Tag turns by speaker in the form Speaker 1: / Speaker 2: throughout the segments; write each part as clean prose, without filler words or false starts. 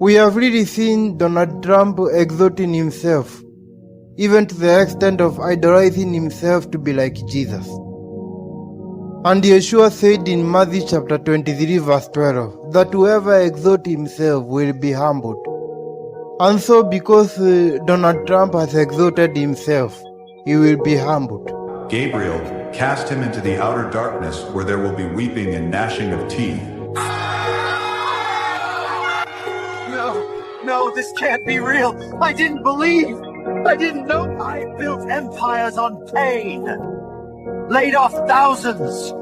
Speaker 1: We have really seen Donald Trump exalting himself, even to the extent of idolizing himself to be like Jesus. And Yeshua said in Matthew chapter 23 verse 12 that whoever exalts himself will be humbled. And so because Donald Trump has exalted himself, he will be humbled.
Speaker 2: Gabriel, cast him into the outer darkness where there will be weeping and gnashing of teeth.
Speaker 3: No, this can't be real. I didn't believe. I didn't know. I built empires on pain. Laid off thousands.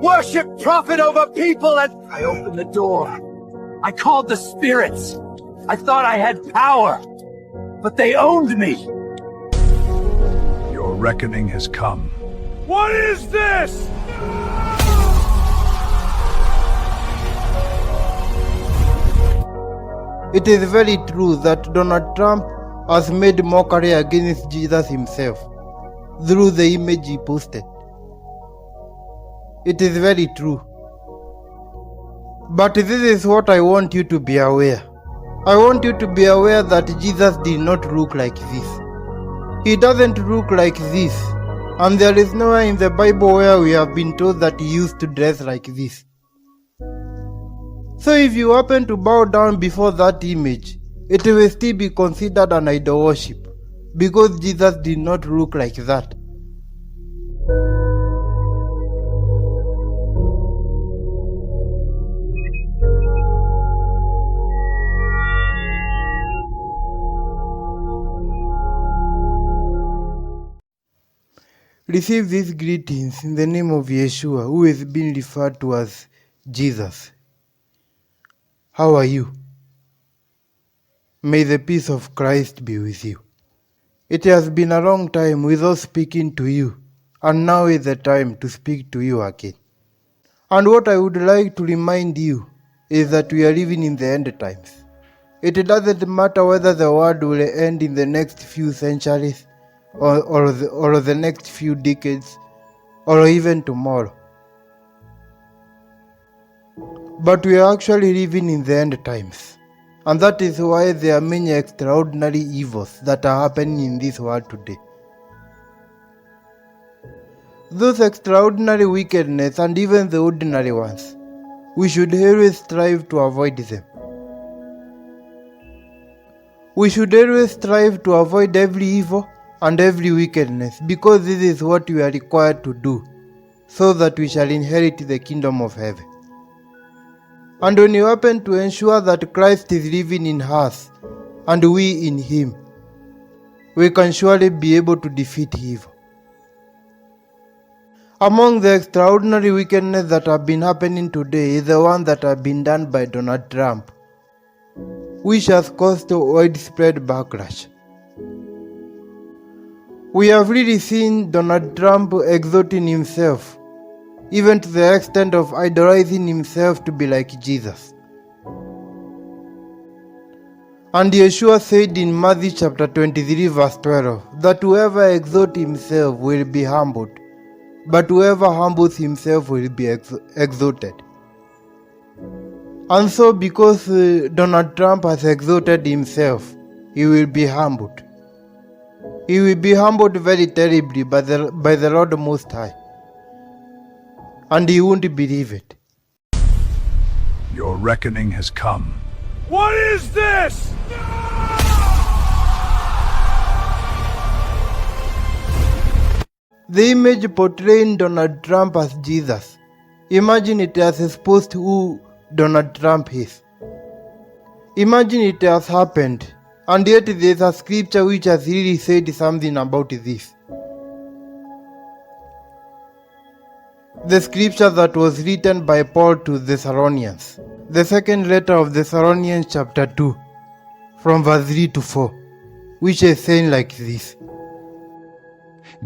Speaker 3: Worshipped profit over people, and I opened the door. I called the spirits. I thought I had power, but they owned me.
Speaker 4: Your reckoning has come. What is this?
Speaker 1: It is very true that Donald Trump has made mockery against Jesus himself through the image he posted. It is very true. But this is what I want you to be aware. I want you to be aware that Jesus did not look like this. He doesn't look like this. And there is nowhere in the Bible where we have been told that he used to dress like this. So if you happen to bow down before that image, it will still be considered an idol worship, because Jesus did not look like that. Receive these greetings in the name of Yeshua, who is being referred to as Jesus. How are you? May the peace of Christ be with you. It has been a long time without speaking to you, and now is the time to speak to you again. And what I would like to remind you is that we are living in the end times. It doesn't matter whether the world will end in the next few centuries, or the next few decades, or even tomorrow. But we are actually living in the end times, and that is why there are many extraordinary evils that are happening in this world today. Those extraordinary wickedness and even the ordinary ones, we should always strive to avoid them. We should always strive to avoid every evil and every wickedness, because this is what we are required to do, so that we shall inherit the kingdom of heaven. And when you happen to ensure that Christ is living in us, and we in Him, we can surely be able to defeat evil. Among the extraordinary wickedness that have been happening today is the one that have been done by Donald Trump, which has caused a widespread backlash. We have really seen Donald Trump exalting himself, even to the extent of idolizing himself to be like Jesus. And Yeshua said in Matthew chapter 23 verse 12 that whoever exalts himself will be humbled, but whoever humbles himself will be exalted. And so because Donald Trump has exalted himself, he will be humbled. He will be humbled very terribly by the Lord Most High. And he won't believe it.
Speaker 4: Your reckoning has come. What is this?
Speaker 1: The image portraying Donald Trump as Jesus, imagine it has exposed who Donald Trump is. Imagine it has happened, and yet there is a scripture which has really said something about this. The scripture that was written by Paul to the Thessalonians, the second letter of the Thessalonians chapter 2, from verse 3 to 4, which is saying like this.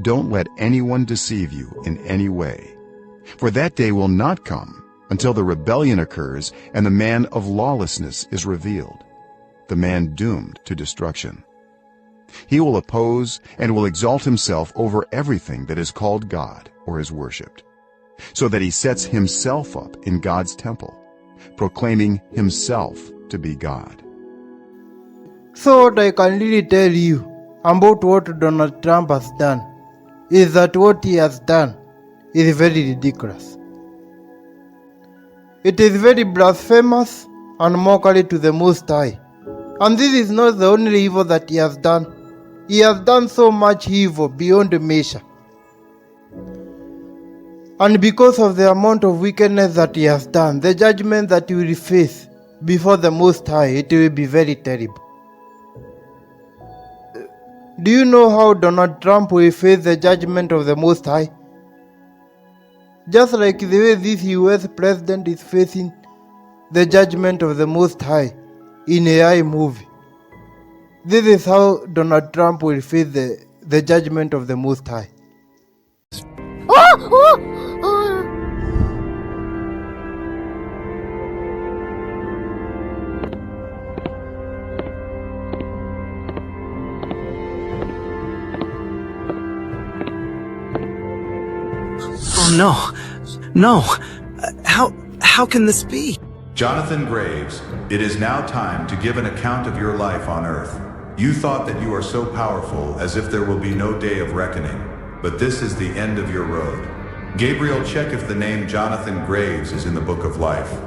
Speaker 5: Don't let anyone deceive you in any way, for that day will not come until the rebellion occurs and the man of lawlessness is revealed, the man doomed to destruction. He will oppose and will exalt himself over everything that is called God or is worshipped, so that he sets himself up in God's temple, proclaiming himself to be God.
Speaker 1: So what I can really tell you about what Donald Trump has done is that what he has done is very ridiculous. It is very blasphemous and mockery to the Most High. And this is not the only evil that he has done. He has done so much evil beyond measure. And because of the amount of wickedness that he has done, the judgment that he will face before the Most High, it will be very terrible. Do you know how Donald Trump will face the judgment of the Most High? Just like the way this US president is facing the judgment of the Most High in a AI movie. This is how Donald Trump will face the judgment of the Most High.
Speaker 6: Oh no. How can this be?
Speaker 2: Jonathan Graves, it is now time to give an account of your life on Earth. You thought that you are so powerful as if there will be no day of reckoning, but this is the end of your road. Gabriel, check if the name Jonathan Graves is in the Book of Life.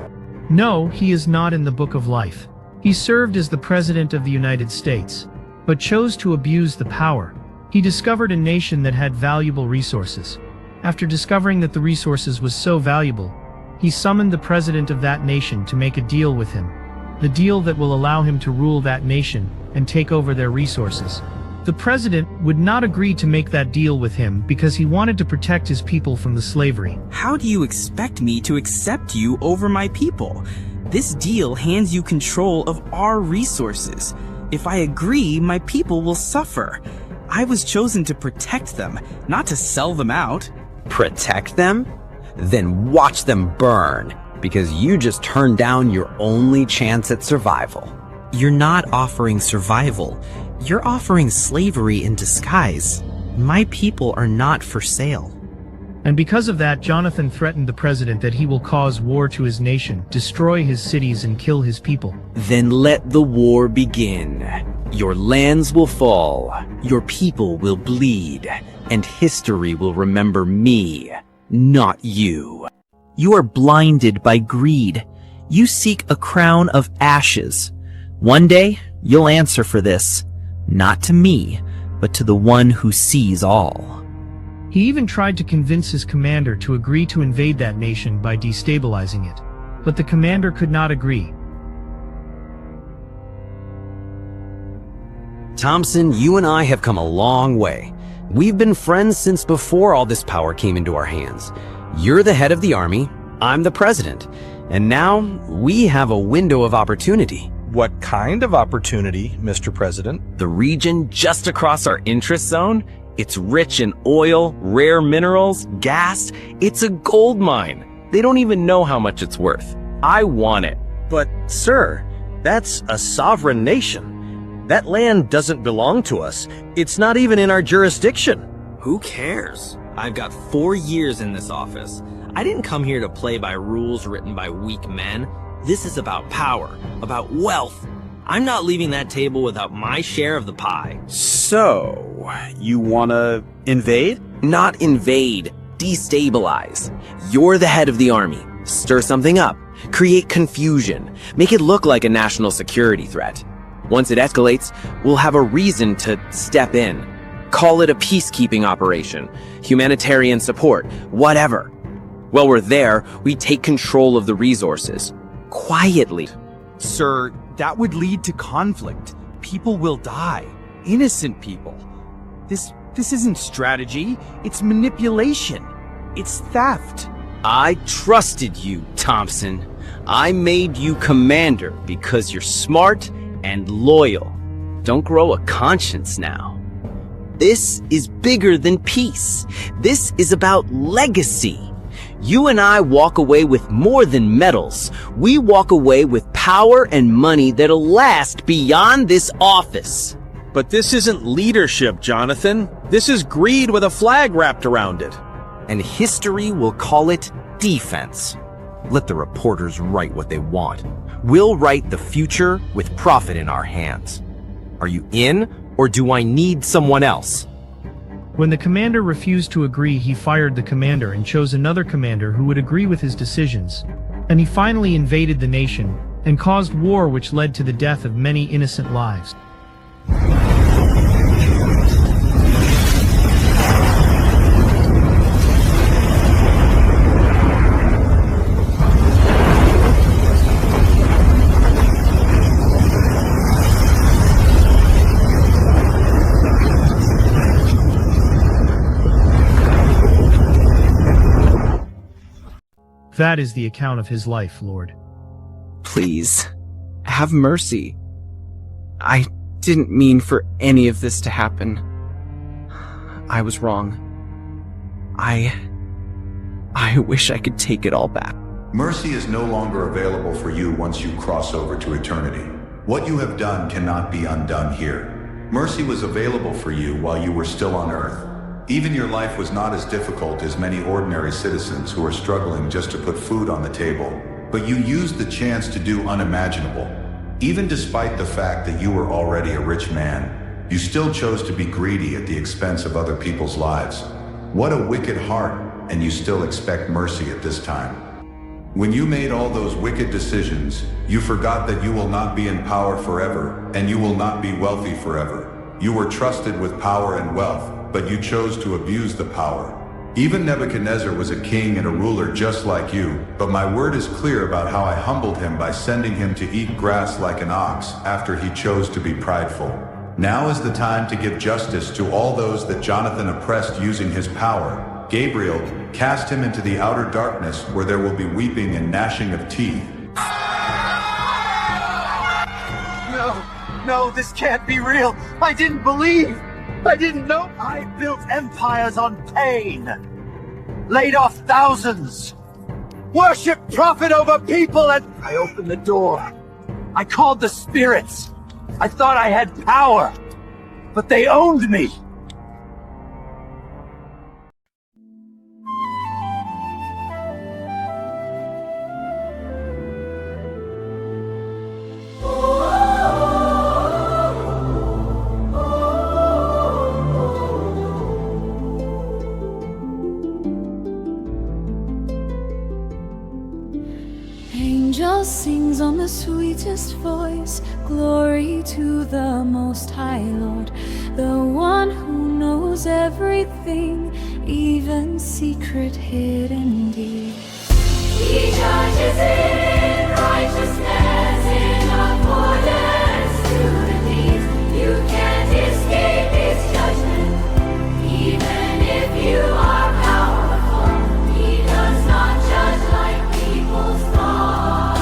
Speaker 7: No, he is not in the Book of Life. He served as the President of the United States, but chose to abuse the power. He discovered a nation that had valuable resources. After discovering that the resources was so valuable, he summoned the president of that nation to make a deal with him. The deal that will allow him to rule that nation and take over their resources. The president would not agree to make that deal with him because he wanted to protect his people from the slavery.
Speaker 6: How do you expect me to accept you over my people? This deal hands you control of our resources. If I agree, my people will suffer. I was chosen to protect them, not to sell them out.
Speaker 8: Protect them? Then watch them burn, because you just turned down your only chance at survival.
Speaker 6: You're not offering survival. You're offering slavery in disguise. My people are not for sale.
Speaker 7: And because of that, Jonathan threatened the president that he will cause war to his nation, destroy his cities, and kill his people.
Speaker 8: Then let the war begin. Your lands will fall, your people will bleed, and history will remember me, not you.
Speaker 6: You are blinded by greed. You seek a crown of ashes. One day, you'll answer for this, not to me, but to the one who sees all.
Speaker 7: He even tried to convince his commander to agree to invade that nation by destabilizing it. But the commander could not agree.
Speaker 8: Thompson, you and I have come a long way. We've been friends since before all this power came into our hands. You're the head of the army, I'm the president, and now we have a window of opportunity.
Speaker 9: What kind of opportunity, Mr. President?
Speaker 8: The region just across our interest zone, it's rich in oil, rare minerals, gas. It's a gold mine. They don't even know how much it's worth. I want it.
Speaker 9: But, sir, that's a sovereign nation. That land doesn't belong to us. It's not even in our jurisdiction.
Speaker 6: Who cares? I've got 4 years in this office. I didn't come here to play by rules written by weak men. This is about power, about wealth. I'm not leaving that table without my share of the pie.
Speaker 9: So, you wanna invade?
Speaker 8: Not invade, destabilize. You're the head of the army. Stir something up, create confusion, make it look like a national security threat. Once it escalates, we'll have a reason to step in. Call it a peacekeeping operation, humanitarian support, whatever. While we're there, we take control of the resources. Quietly.
Speaker 10: Sir, that would lead to conflict. People will die. Innocent people. This isn't strategy. It's manipulation. It's theft.
Speaker 8: I trusted you, Thompson. I made you commander because you're smart and loyal. Don't grow a conscience now. This is bigger than peace. This is about legacy. You and I walk away with more than medals. We walk away with power and money that'll last beyond this office.
Speaker 9: But this isn't leadership, Jonathan. This is greed with a flag wrapped around it.
Speaker 8: And history will call it defense. Let the reporters write what they want. We'll write the future with profit in our hands.
Speaker 9: Are you in, or do I need someone else?
Speaker 7: When the commander refused to agree, he fired the commander and chose another commander who would agree with his decisions. And he finally invaded the nation and caused war, which led to the death of many innocent lives. That is the account of his life, Lord.
Speaker 6: Please, have mercy. I didn't mean for any of this to happen. I was wrong. I wish I could take it all back.
Speaker 2: Mercy is no longer available for you once you cross over to eternity. What you have done cannot be undone here. Mercy was available for you while you were still on earth. Even your life was not as difficult as many ordinary citizens who are struggling just to put food on the table. But you used the chance to do unimaginable. Even despite the fact that you were already a rich man, you still chose to be greedy at the expense of other people's lives. What a wicked heart, and you still expect mercy at this time. When you made all those wicked decisions, you forgot that you will not be in power forever, and you will not be wealthy forever. You were trusted with power and wealth, but you chose to abuse the power. Even Nebuchadnezzar was a king and a ruler just like you, but my word is clear about how I humbled him by sending him to eat grass like an ox after he chose to be prideful. Now is the time to give justice to all those that Jonathan oppressed using his power. Gabriel, cast him into the outer darkness where there will be weeping and gnashing of teeth.
Speaker 3: No, this can't be real. I didn't believe. I didn't know. I built empires on pain. Laid off thousands. Worshipped profit over people, and I opened the door. I called the spirits. I thought I had power, but they owned me.
Speaker 11: Angel sings on the sweetest voice, glory to the Most High Lord, the one who knows everything, even secret hidden deep. He judges in righteousness in accordance to the deeds. You can't escape his judgment, even if you are powerful. He does not judge like people's thoughts.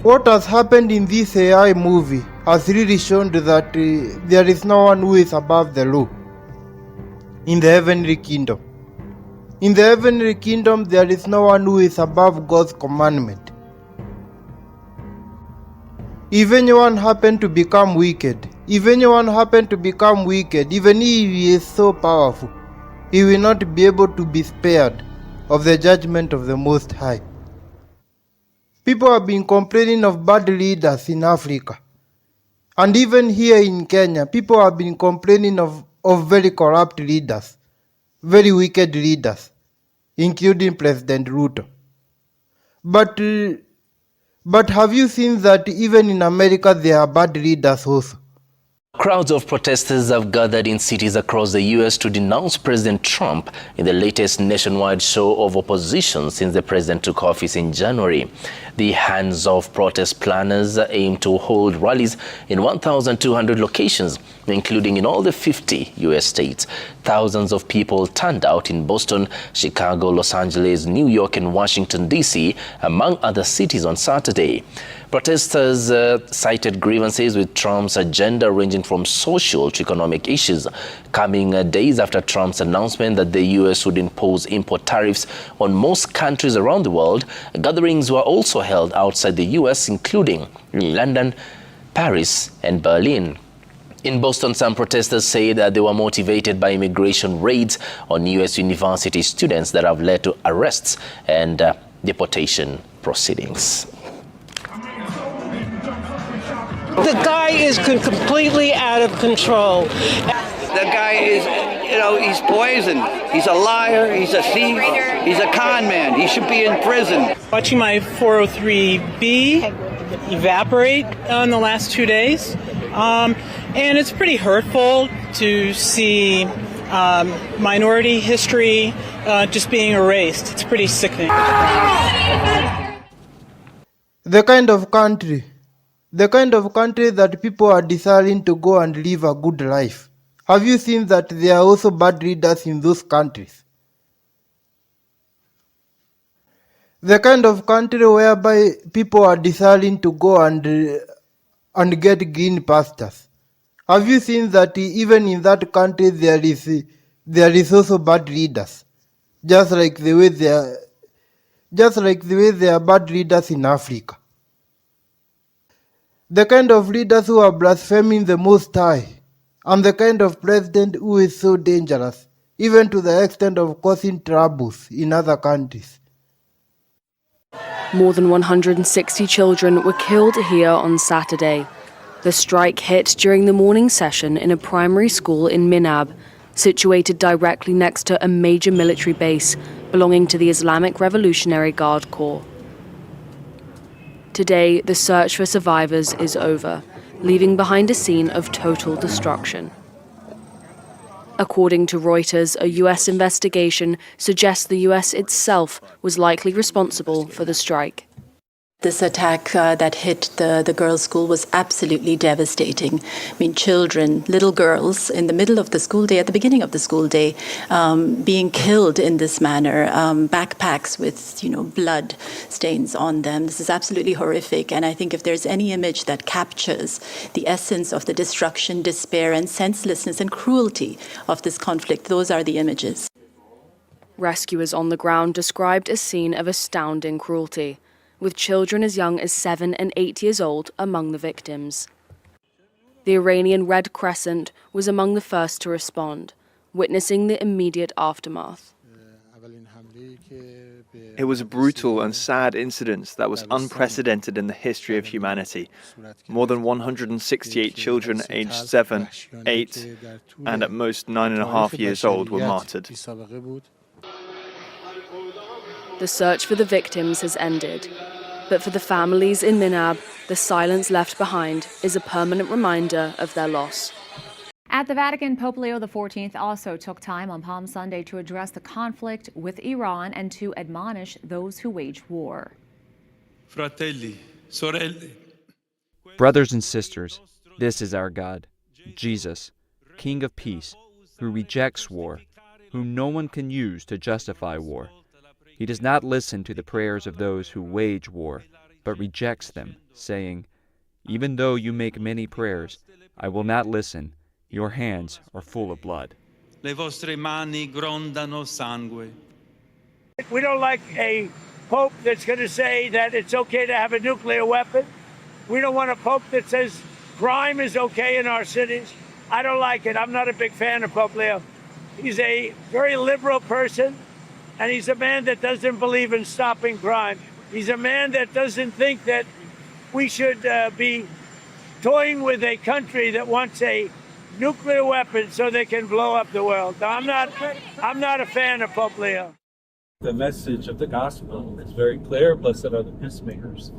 Speaker 1: What has happened in this AI movie has really shown that there is no one who is above the law in the heavenly kingdom. In the heavenly kingdom, there is no one who is above God's commandment. If anyone happened to become wicked, even if he is so powerful, he will not be able to be spared of the judgment of the Most High. People have been complaining of bad leaders in Africa. And even here in Kenya, people have been complaining of very corrupt leaders, very wicked leaders, including President Ruto. But have you seen that even in America there are bad leaders also?
Speaker 12: Crowds of protesters have gathered in cities across the U.S. to denounce President Trump in the latest nationwide show of opposition since the president took office in January. The hands-off protest planners aim to hold rallies in 1,200 locations, including in all the 50 U.S. states. Thousands of people turned out in Boston, Chicago, Los Angeles, New York, and Washington, D.C., among other cities on Saturday. Protesters cited grievances with Trump's agenda ranging from social to economic issues, coming days after Trump's announcement that the U.S. would impose import tariffs on most countries around the world. Gatherings were also held outside the U.S., including in London, Paris, and Berlin. In Boston, some protesters say that they were motivated by immigration raids on U.S. university students that have led to arrests and deportation proceedings.
Speaker 13: The guy is completely out of control.
Speaker 14: The guy is, he's poison. He's a liar. He's a thief. He's a con man. He should be in prison.
Speaker 13: Watching my 403B evaporate in the last 2 days. And it's pretty hurtful to see minority history just being erased. It's pretty sickening.
Speaker 1: The kind of country that people are desiring to go and live a good life. Have you seen that there are also bad leaders in those countries? The kind of country whereby people are desiring to go and get green pastures. Have you seen that even in that country there is also bad leaders, just like the way there are bad leaders in Africa? The kind of leaders who are blaspheming the Most High, and the kind of president who is so dangerous, even to the extent of causing troubles in other countries.
Speaker 15: More than 160 children were killed here on Saturday. The strike hit during the morning session in a primary school in Minab, situated directly next to a major military base belonging to the Islamic Revolutionary Guard Corps. Today, the search for survivors is over, leaving behind a scene of total destruction. According to Reuters, a US investigation suggests the US itself was likely responsible for the strike.
Speaker 16: This attack that hit the girls' school was absolutely devastating. I mean, children, little girls, in the middle of the school day, at the beginning of the school day, being killed in this manner, backpacks with, blood stains on them. This is absolutely horrific. And I think if there's any image that captures the essence of the destruction, despair, and senselessness and cruelty of this conflict, those are the images.
Speaker 15: Rescuers on the ground described a scene of astounding cruelty, with children as young as 7 and 8 years old among the victims. The Iranian Red Crescent was among the first to respond, witnessing the immediate aftermath.
Speaker 17: It was a brutal and sad incident that was unprecedented in the history of humanity. More than 168 children aged 7, 8, and at most 9.5 years old were martyred.
Speaker 15: The search for the victims has ended, but for the families in Minab, the silence left behind is a permanent reminder of their loss.
Speaker 18: At the Vatican, Pope Leo XIV also took time on Palm Sunday to address the conflict with Iran and to admonish those who wage war.
Speaker 19: Fratelli, sorelle.
Speaker 20: Brothers and sisters, this is our God, Jesus, King of Peace, who rejects war, whom no one can use to justify war. He does not listen to the prayers of those who wage war, but rejects them, saying, "Even though you make many prayers, I will not listen. Your hands are full of blood."
Speaker 19: Le vostre mani grondano sangue.
Speaker 4: We don't like a pope that's going to say that it's okay to have a nuclear weapon. We don't want a pope that says crime is okay in our cities. I don't like it. I'm not a big fan of Pope Leo. He's a very liberal person. And he's a man that doesn't believe in stopping crime. He's a man that doesn't think that we should be toying with a country that wants a nuclear weapon so they can blow up the world. Now, I'm not a fan of Pope Leo.
Speaker 21: The message of the gospel is very clear. Blessed are the peacemakers.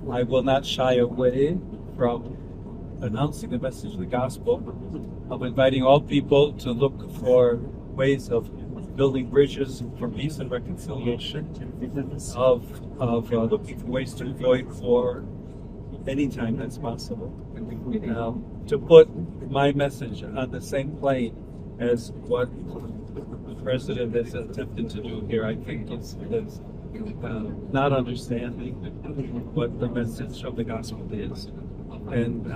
Speaker 21: I will not shy away from announcing the message of the gospel, of inviting all people to look for ways of building bridges for peace and reconciliation, of looking for ways to avoid war anytime that's possible. To put my message on the same plane as what the president has attempted to do here, I think is not understanding what the message of the gospel is. And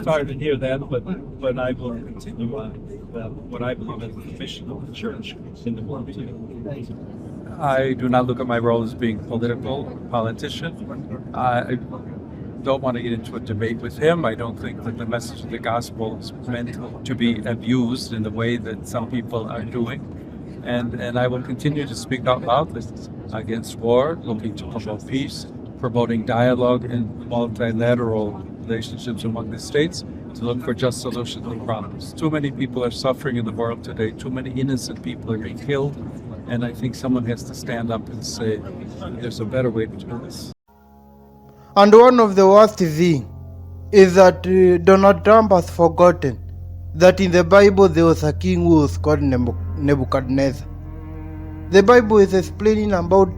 Speaker 21: sorry to hear that, but I will continue on what I believe is the mission of the church in the world. I do not look at my role as being political, politician. don't want to get into a debate with him. I don't think that the message of the gospel is meant to be abused in the way that some people are doing. And I will continue to speak out loudly against war, looking to promote peace, promoting dialogue and multilateral relationships among the states, to look for just solutions to problems. Too many people are suffering in the world today. Too many innocent people are being killed. And I think someone has to stand up and say, there's a better way to do this.
Speaker 1: And one of the worst things is that Donald Trump has forgotten that in the Bible there was a king who was called Nebuchadnezzar. The Bible is explaining about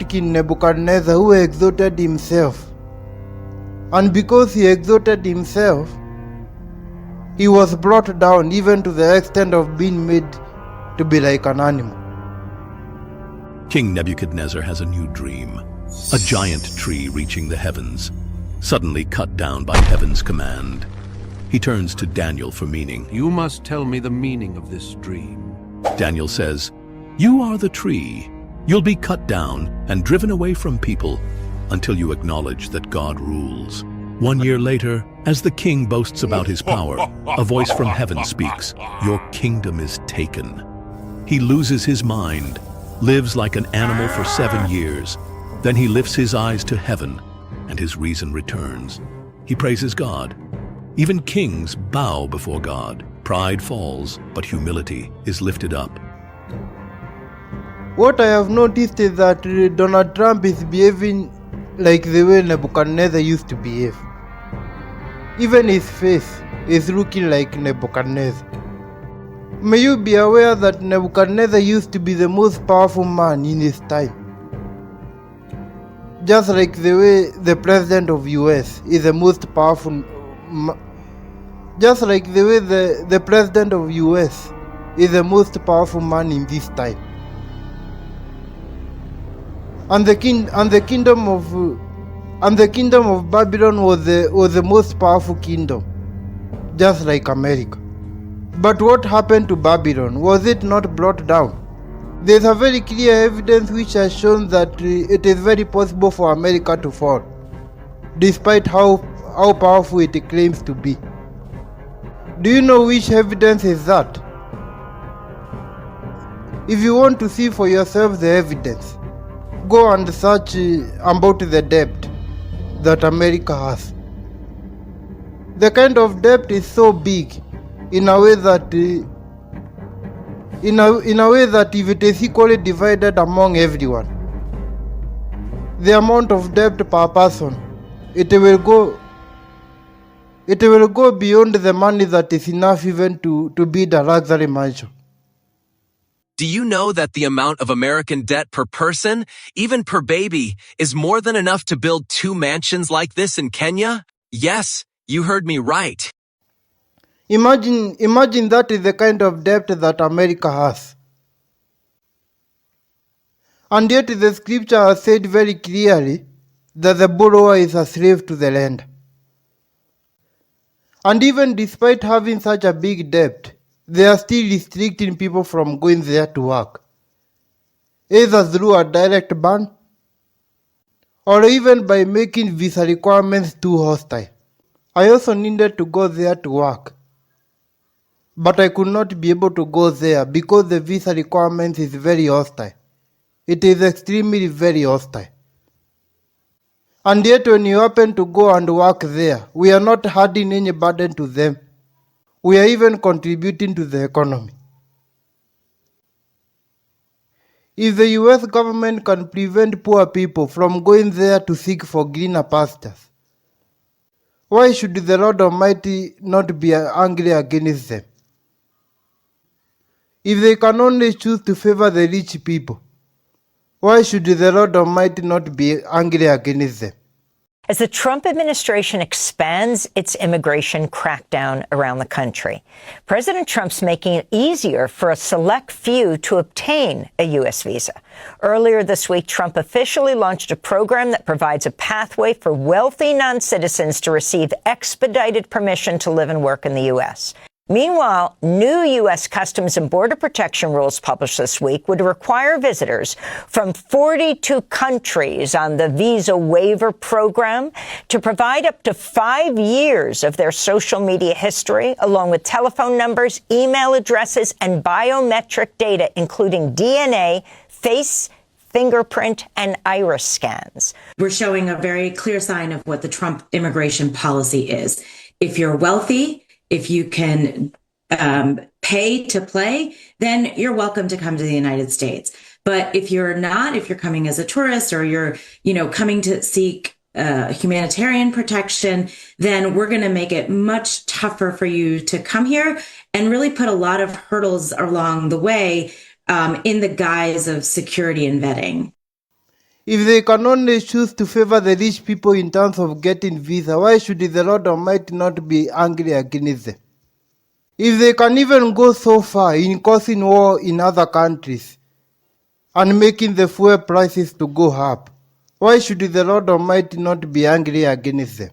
Speaker 1: King Nebuchadnezzar, who exalted himself. And because he exalted himself, he was brought down even to the extent of being made to be like an animal.
Speaker 5: King Nebuchadnezzar has a new dream. A giant tree reaching the heavens, suddenly cut down by heaven's command. He turns to Daniel for meaning.
Speaker 22: You must tell me the meaning of this dream.
Speaker 5: Daniel says, "You are the tree. You'll be cut down and driven away from people until you acknowledge that God rules." 1 year later, as the king boasts about his power, a voice from heaven speaks, "Your kingdom is taken." He loses his mind, lives like an animal for 7 years. Then he lifts his eyes to heaven, and his reason returns. He praises God. Even kings bow before God. Pride falls, but humility is lifted up.
Speaker 1: What I have noticed is that Donald Trump is behaving like the way Nebuchadnezzar used to behave. Even his face is looking like Nebuchadnezzar. May you be aware that Nebuchadnezzar used to be the most powerful man in his time. Just like the way the president of US is the most powerful the president of US is the most powerful man in this time. And the kingdom of Babylon was the most powerful kingdom, just like America. But what happened to Babylon? Was it not brought down? There is a very clear evidence which has shown that it is very possible for America to fall, despite how powerful it claims to be. Do you know which evidence is that? If you want to see for yourself the evidence, go and search about the debt that America has. The kind of debt is so big in a way that if it is equally divided among everyone, the amount of debt per person, it will go beyond the money that is enough even to build a luxury mansion.
Speaker 23: Do you know that the amount of American debt per person, even per baby, is more than enough to build 2 mansions like this in Kenya? Yes, you heard me right.
Speaker 1: Imagine that is the kind of debt that America has. And yet the scripture has said very clearly that the borrower is a slave to the lender. And even despite having such a big debt, they are still restricting people from going there to work, either through a direct ban or even by making visa requirements too hostile. I also needed to go there to work, but I could not be able to go there because the visa requirement is very hostile. It is extremely very hostile. And yet when you happen to go and work there, we are not adding any burden to them. We are even contributing to the economy. If the US government can prevent poor people from going there to seek for greener pastures, why should the Lord Almighty not be angry against them? If they can only choose to favor the rich people, why should the Lord Almighty not be angry against them?
Speaker 24: As the Trump administration expands its immigration crackdown around the country, President Trump's making it easier for a select few to obtain a U.S. visa. Earlier this week, Trump officially launched a program that provides a pathway for wealthy non-citizens to receive expedited permission to live and work in the U.S. Meanwhile, new U.S. Customs and Border Protection rules published this week would require visitors from 42 countries on the visa waiver program to provide up to 5 years of their social media history, along with telephone numbers, email addresses, and biometric data, including DNA, face, fingerprint, and iris scans.
Speaker 7: We're showing a very clear sign of what the Trump immigration policy is. If you're wealthy, if you can pay to play, then you're welcome to come to the United States. But if you're not, if you're coming as a tourist or you're, coming to seek humanitarian protection, then we're going to make it much tougher for you to come here and really put a lot of hurdles along the way in the guise of security and vetting.
Speaker 1: If they can only choose to favor the rich people in terms of getting visa, why should the Lord Almighty not be angry against them? If they can even go so far in causing war in other countries and making the fuel prices to go up, why should the Lord Almighty not be angry against them?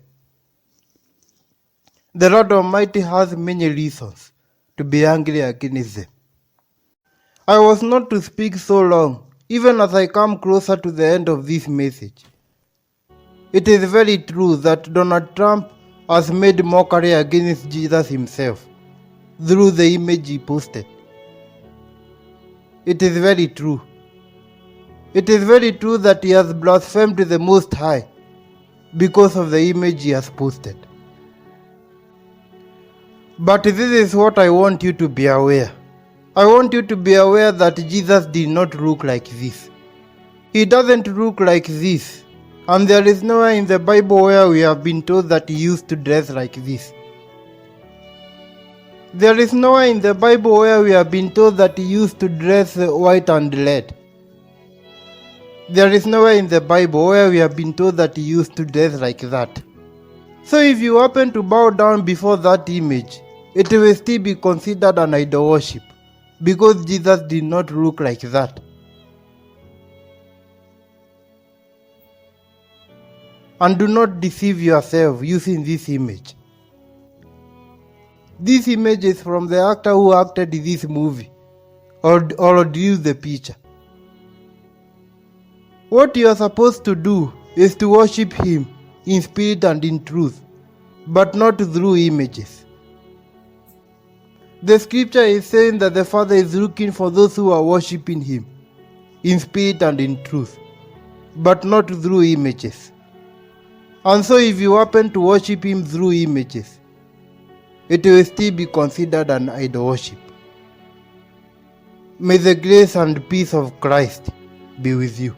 Speaker 1: The Lord Almighty has many reasons to be angry against them. I was not to speak so long, even as I come closer to the end of this message. It is very true that Donald Trump has made mockery against Jesus himself through the image he posted. It is very true. It is very true that he has blasphemed the Most High because of the image he has posted. But this is what I want you to be aware. I want you to be aware that Jesus did not look like this. He doesn't look like this. And there is nowhere in the Bible where we have been told that he used to dress like this. There is nowhere in the Bible where we have been told that he used to dress white and red. There is nowhere in the Bible where we have been told that he used to dress like that. So if you happen to bow down before that image, it will still be considered an idol worship, because Jesus did not look like that. And do not deceive yourself using this image. This image is from the actor who acted in this movie, or drew the picture. What you are supposed to do is to worship him in spirit and in truth, but not through images. The scripture is saying that the Father is looking for those who are worshipping him in spirit and in truth, but not through images. And so if you happen to worship him through images, it will still be considered an idol worship. May the grace and peace of Christ be with you.